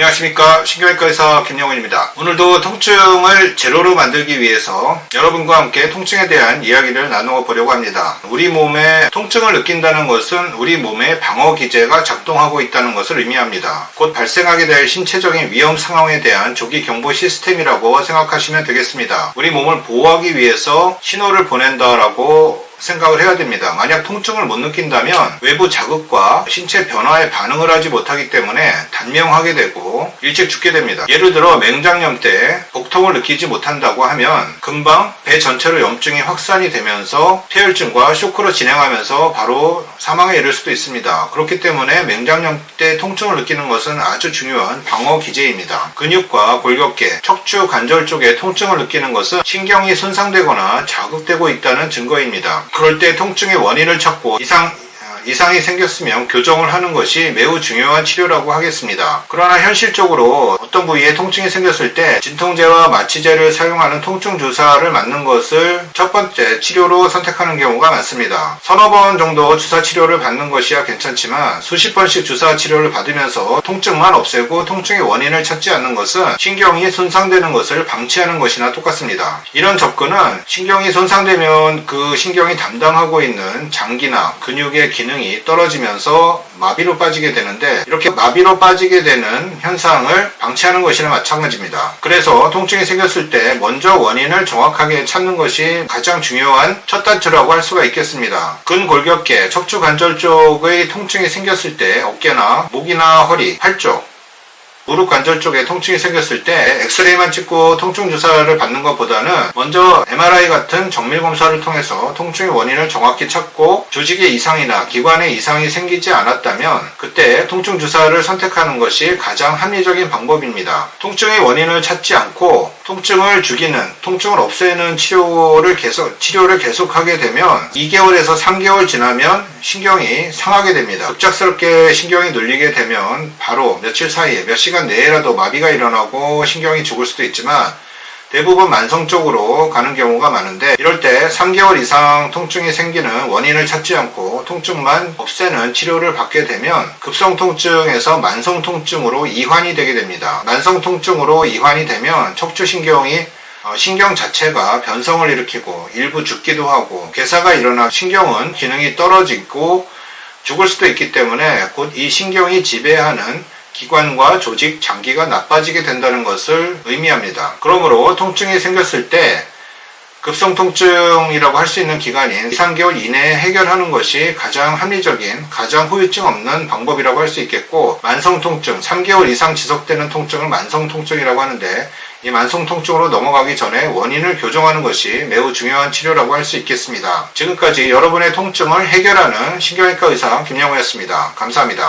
안녕하십니까, 신경외과 의사 김영훈입니다. 오늘도 통증을 제로로 만들기 위해서 여러분과 함께 통증에 대한 이야기를 나누어 보려고 합니다. 우리 몸에 통증을 느낀다는 것은 우리 몸의 방어 기제가 작동하고 있다는 것을 의미합니다. 곧 발생하게 될 신체적인 위험 상황에 대한 조기 경보 시스템이라고 생각하시면 되겠습니다. 우리 몸을 보호하기 위해서 신호를 보낸다라고 생각을 해야 됩니다. 만약 통증을 못 느낀다면 외부 자극과 신체 변화에 반응을 하지 못하기 때문에 단명하게 되고 일찍 죽게 됩니다. 예를 들어 맹장염 때 복통을 느끼지 못한다고 하면 금방 배 전체로 염증이 확산이 되면서 폐혈증과 쇼크로 진행하면서 바로 사망에 이를 수도 있습니다. 그렇기 때문에 맹장염 때 통증을 느끼는 것은 아주 중요한 방어 기제입니다. 근육과 골격계, 척추 관절 쪽에 통증을 느끼는 것은 신경이 손상되거나 자극되고 있다는 증거입니다. 그럴 때 통증의 원인을 찾고 이상이 생겼으면 교정을 하는 것이 매우 중요한 치료라고 하겠습니다. 그러나 현실적으로 어떤 부위에 통증이 생겼을 때 진통제와 마취제를 사용하는 통증 주사를 맞는 것을 첫 번째 치료로 선택하는 경우가 많습니다. 서너 번 정도 주사 치료를 받는 것이야 괜찮지만 수십 번씩 주사 치료를 받으면서 통증만 없애고 통증의 원인을 찾지 않는 것은 신경이 손상되는 것을 방치하는 것이나 똑같습니다. 이런 접근은 신경이 손상되면 그 신경이 담당하고 있는 장기나 근육의 기능이 떨어지면서 마비로 빠지게 되는데, 이렇게 마비로 빠지게 되는 현상을 방치하는 것이나 마찬가지입니다. 그래서 통증이 생겼을 때 먼저 원인을 정확하게 찾는 것이 가장 중요한 첫 단추라고 할 수가 있겠습니다. 근골격계, 척추 관절 쪽의 통증이 생겼을 때 어깨나 목이나 허리, 팔 쪽, 무릎 관절 쪽에 통증이 생겼을 때 엑스레이만 찍고 통증 주사를 받는 것보다는 먼저 MRI 같은 정밀 검사를 통해서 통증의 원인을 정확히 찾고 조직의 이상이나 기관의 이상이 생기지 않았다면 그때 통증 주사를 선택하는 것이 가장 합리적인 방법입니다. 통증의 원인을 찾지 않고 통증을 죽이는, 통증을 없애는 치료를 계속하게 되면 2개월에서 3개월 지나면 신경이 상하게 됩니다. 급작스럽게 신경이 눌리게 되면 바로 며칠 사이에, 몇 시간 내에라도 마비가 일어나고 신경이 죽을 수도 있지만 대부분 만성적으로 가는 경우가 많은데, 이럴 때 3개월 이상 통증이 생기는 원인을 찾지 않고 통증만 없애는 치료를 받게 되면 급성 통증에서 만성 통증으로 이환이 되게 됩니다. 만성 통증으로 이환이 되면 척추신경이 신경 자체가 변성을 일으키고 일부 죽기도 하고 괴사가 일어나 신경은 기능이 떨어지고 죽을 수도 있기 때문에 곧 이 신경이 지배하는 기관과 조직, 장기가 나빠지게 된다는 것을 의미합니다. 그러므로 통증이 생겼을 때 급성 통증이라고 할 수 있는 기간인 2, 3개월 이내에 해결하는 것이 가장 합리적인, 가장 후유증 없는 방법이라고 할 수 있겠고, 만성 통증, 3개월 이상 지속되는 통증을 만성 통증이라고 하는데, 이 만성 통증으로 넘어가기 전에 원인을 교정하는 것이 매우 중요한 치료라고 할 수 있겠습니다. 지금까지 여러분의 통증을 해결하는 신경외과 의사 김영훈이었습니다. 감사합니다.